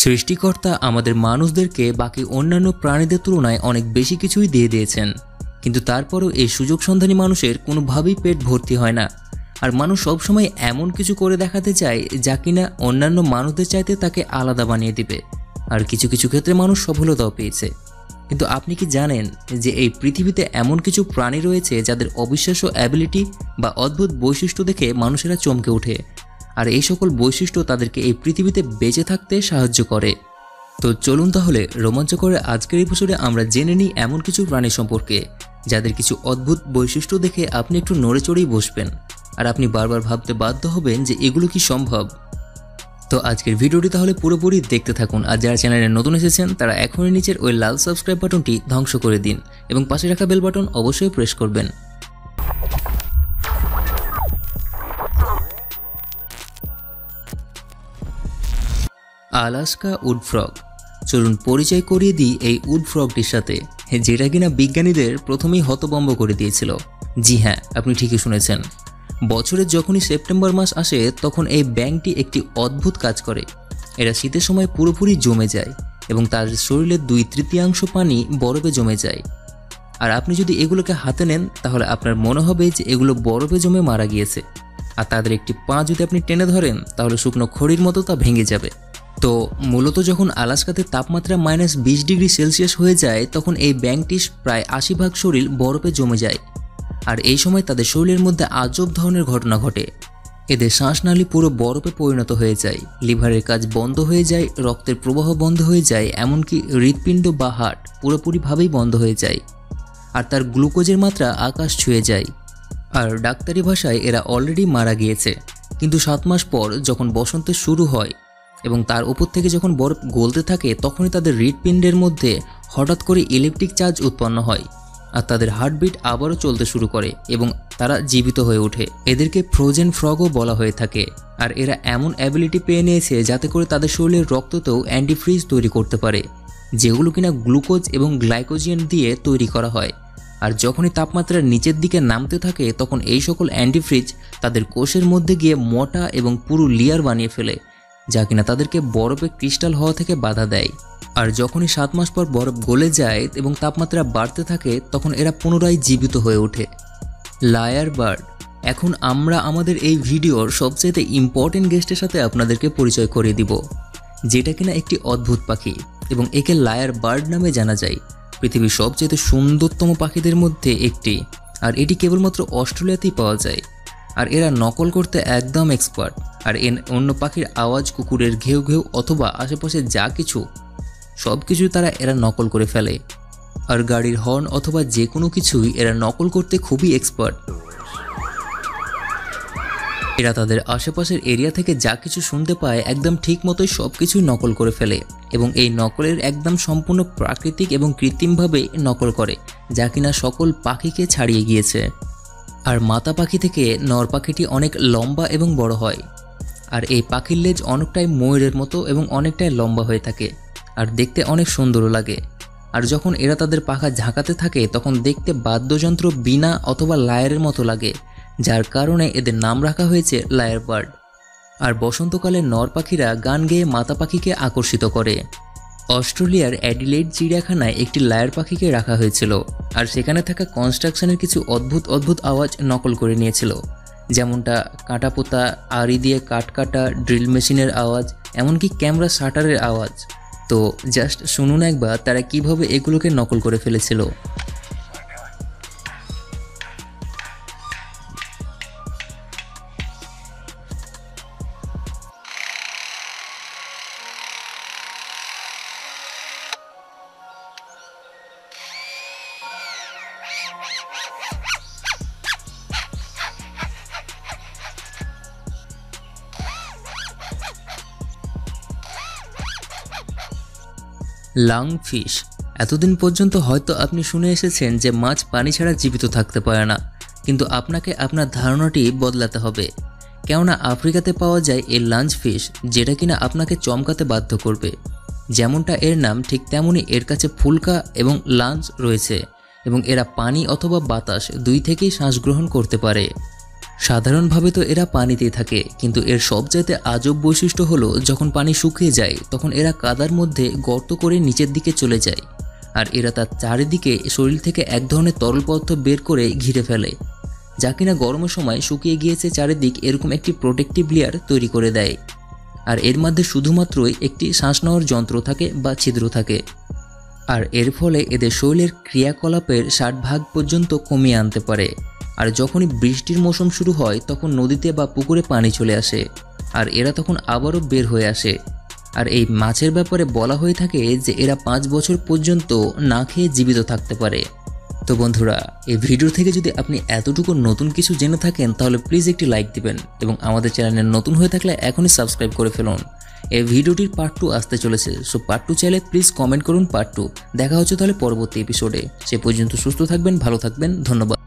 সৃষ্টিকর্তা আমাদের মানুষদেরকে বাকি অন্যান্য প্রাণীদের তুলনায় অনেক বেশি কিছুই দিয়ে দিয়েছেন, কিন্তু তারপরও এই সুযোগ সন্ধানী মানুষের কোনোভাবেই পেট ভর্তি হয় না। আর মানুষ সবসময় এমন কিছু করে দেখাতে চায় যা কিনা অন্যান্য মানুষদের চাইতে তাকে আলাদা বানিয়ে দিবে। আর কিছু কিছু ক্ষেত্রে মানুষ সফলতাও পেয়েছে। কিন্তু আপনি কি জানেন যে এই পৃথিবীতে এমন কিছু প্রাণী রয়েছে যাদের অবিশ্বাস্য অ্যাবিলিটি বা অদ্ভুত বৈশিষ্ট্য দেখে মানুষেরা চমকে ওঠে, আর এই সকল বৈশিষ্ট্য তাদেরকে এই পৃথিবীতে বেঁচে থাকতে সাহায্য করে। তো চলুন তাহলে রোমাঞ্চকর আজকের এপিসোডে আমরা জেনে নিই এমন কিছু প্রাণী সম্পর্কে যাদের কিছু অদ্ভুত বৈশিষ্ট্য দেখে আপনি একটু নড়ে চড়েই বসবেন, আর আপনি বারবার ভাবতে বাধ্য হবেন যে এগুলো কি সম্ভব। তো আজকের ভিডিওটি তাহলে পুরোপুরি দেখতে থাকুন। আর যারা চ্যানেলে নতুন এসেছেন তারা এখনই নিচের ওই লাল সাবস্ক্রাইব বাটনটি ধ্বংস করে দিন এবং পাশে রাখা বেল বাটন অবশ্যই প্রেস করবেন। Alaska wood frog. চলুন পরিচয় করিয়ে দিই এই উড ফ্রগটির সাথে, যেটা কিনা বিজ্ঞানীদের প্রথমেই হতভম্ব করে দিয়েছিল। জি হ্যাঁ, আপনি ঠিকই শুনেছেন। বছরের যখনই সেপ্টেম্বর মাস আসে তখন এই ব্যাঙটি একটি অদ্ভুত কাজ করে। এরা শীতের সময় পুরোপুরি জমে যায় এবং তার শরীরের 2/3 পানি বরফে জমে যায়। আর আপনি যদি এগুলোকে হাতে নেন তাহলে আপনার মনে হবে যে এগুলো বরফে জমে মারা গিয়েছে। আর তাদের একটি পা যদি আপনি টেনে ধরেন তাহলে শুকনো খড়ির মতো তা ভেঙে যাবে। তো মূলত যখন আলাস্কাতে তাপমাত্রা -20°C হয়ে যায় তখন এই ব্যাঙটির প্রায় 80% শরীর বরফে জমে যায়। আর এই সময় তাদের শরীরের মধ্যে আজব ধরনের ঘটনা ঘটে। এদের শ্বাসনালী পুরো বরফে পরিণত হয়ে যায়, লিভারের কাজ বন্ধ হয়ে যায়, রক্তের প্রবাহ বন্ধ হয়ে যায়, এমনকি হৃৎপিণ্ড বা হার্ট পুরোপুরিভাবেই বন্ধ হয়ে যায়। আর তার গ্লুকোজের মাত্রা আকাশ ছুঁয়ে যায়। আর ডাক্তারি ভাষায় এরা অলরেডি মারা গিয়েছে। কিন্তু 7 মাস পর যখন বসন্ত শুরু হয় এবং তার উপর থেকে যখন বরফ গলতে থাকে তখনই তাদের হৃৎপিণ্ডের মধ্যে হঠাৎ করে ইলেকট্রিক চার্জ উৎপন্ন হয় আর তাদের হার্টবিট আবারও চলতে শুরু করে এবং তারা জীবিত হয়ে ওঠে। এদেরকে ফ্রোজেন ফ্রগও বলা হয়ে থাকে। আর এরা এমন অ্যাবিলিটি পেয়ে নিয়েছে যাতে করে তাদের শরীরের রক্ততেও অ্যান্টিফ্রিজ তৈরি করতে পারে, যেগুলো কিনা গ্লুকোজ এবং গ্লাইকোজেন দিয়ে তৈরি করা হয়। আর যখনই তাপমাত্রা নিচের দিকে নামতে থাকে তখন এই সকল অ্যান্টিফ্রিজ তাদের কোষের মধ্যে গিয়ে মোটা এবং পুরো লেয়ার বানিয়ে ফেলে, যা কিনা তাদেরকে বরফে ক্রিস্টাল হওয়া থেকে বাধা দেয়। আর যখনই 7 মাস পর বরফ গলে যায় এবং তাপমাত্রা বাড়তে থাকে তখন এরা পুনরায় জীবিত হয়ে ওঠে। Liar bird. এখন আমরা আমাদের এই ভিডিওর সবচেয়ে ইম্পর্টেন্ট গেস্টের সাথে আপনাদেরকে পরিচয় করিয়ে দিব, যেটা কিনা একটি অদ্ভুত পাখি এবং একে লায়ার বার্ড নামে জানা যায়। পৃথিবীর সবচেয়ে সুন্দরতম পাখিদের মধ্যে একটি, আর এটি কেবলমাত্র অস্ট্রেলিয়াতেই পাওয়া যায়। আর এরা নকল করতে একদম এক্সপার্ট। আর অন্য পাখির আওয়াজ, কুকুরের ঘেউ ঘেউ অথবা আশেপাশে যা কিছু সব কিছুই এরা নকল করে ফেলে। আর গাড়ির হর্ন অথবা যে কোনো কিছুই এরা নকল করতে খুবই এক্সপার্ট। এরা তাদের আশেপাশের এরিয়া থেকে যা কিছু শুনতে পায় একদম ঠিক মতোই সব কিছুই নকল করে ফেলে এবং এই নকলের একদম সম্পূর্ণ প্রাকৃতিক এবং কৃত্রিমভাবে নকল করে, যা কিনা সকল পাখিকে ছাড়িয়ে গিয়েছে। আর মাতা পাখি থেকে নর পাখিটি অনেক লম্বা এবং বড় হয়। আর এই পাখির লেজ অনেকটাই ময়ূরের মতো এবং অনেকটাই লম্বা হয়ে থাকে আর দেখতে অনেক সুন্দরও লাগে। আর যখন এরা তাদের পাখা ঝাঁকাতে থাকে তখন দেখতে বাদ্যযন্ত্র বীণা অথবা লায়ারের মতো লাগে, যার কারণে এদের নাম রাখা হয়েছে লায়ার বার্ড। আর বসন্তকালে নর পাখিরা গান গেয়ে মাতা পাখিকে আকর্ষিত করে। অস্ট্রেলিয়ার অ্যাডিলেড চিড়িয়াখানায় একটি লায়ার পাখিকে রাখা হয়েছিল আর সেখানে থাকা কনস্ট্রাকশনের কিছু অদ্ভুত আওয়াজ নকল করে নিয়েছিল, যেমনটা কাঁটা পোতা, আড়ি দিয়ে কাঠ কাটা, ড্রিল মেশিনের আওয়াজ, এমনকি ক্যামেরা শাটারের আওয়াজ। তো জাস্ট শুনুন একবার তারা কিভাবে এগুলোকে নকল করে ফেলেছিল। লাংফিশ। এতদিন পর্যন্ত হয়তো আপনি শুনে এসেছেন যে মাছ পানি ছাড়া জীবিত থাকতে পারে না, কিন্তু আপনাকে আপনার ধারণাটি বদলাতে হবে। কেননা আফ্রিকাতে পাওয়া যায় এই লাঞ্চ ফিশ, যেটা কিনা আপনাকে চমকাতে বাধ্য করবে। যেমনটা এর নাম ঠিক তেমনই এর কাছে ফুলকা এবং লাঞ্চ রয়েছে এবং এরা পানি অথবা বাতাস দুই থেকেই শ্বাস গ্রহণ করতে পারে। সাধারণভাবে তো এরা পানিতেই থাকে, কিন্তু এর সবচাইতে আজব বৈশিষ্ট্য হলো যখন পানি শুকিয়ে যায় তখন এরা কাদার মধ্যে গর্ত করে নিচের দিকে চলে যায়, আর এরা তার চারিদিকে শরীর থেকে এক ধরনের তরল পদার্থ বের করে ঘিরে ফেলে, যা কিনা গরমের সময় শুকিয়ে গিয়েছে চারিদিক এরকম একটি প্রোটেক্টিভ লেয়ার তৈরি করে দেয়। আর এর মধ্যে শুধুমাত্রই একটি শ্বাস নেওয়ার যন্ত্র থাকে বা ছিদ্র থাকে, আর এর ফলে এদের শরীরের ক্রিয়াকলাপের 60% পর্যন্ত কমিয়ে আনতে পারে। আর যখনই বৃষ্টির মৌসুম শুরু হয় তখন নদীতে বা পুকুরে পানি চলে আসে, আর এরা তখন আবারও বের হয়ে আসে। আর এই মাছের ব্যাপারে বলা হয়ে থাকে যে এরা 5 বছর পর্যন্ত না খেয়ে জীবিত থাকতে পারে। তো বন্ধুরা, এই ভিডিও থেকে যদি আপনি এতটুকু নতুন কিছু জেনে থাকেন তাহলে প্লিজ একটি লাইক দিবেন, এবং আমাদের চ্যানেলে নতুন হয়ে থাকলে এখনই সাবস্ক্রাইব করে ফেলুন। এই ভিডিওটির পার্ট 2 আসতে চলেছে, সো পার্ট 2 চাইলে প্লিজ কমেন্ট করুন পার্ট 2। দেখা হচ্ছে তাহলে পরবর্তী এপিসোডে। সে পর্যন্ত সুস্থ থাকবেন, ভালো থাকবেন, ধন্যবাদ।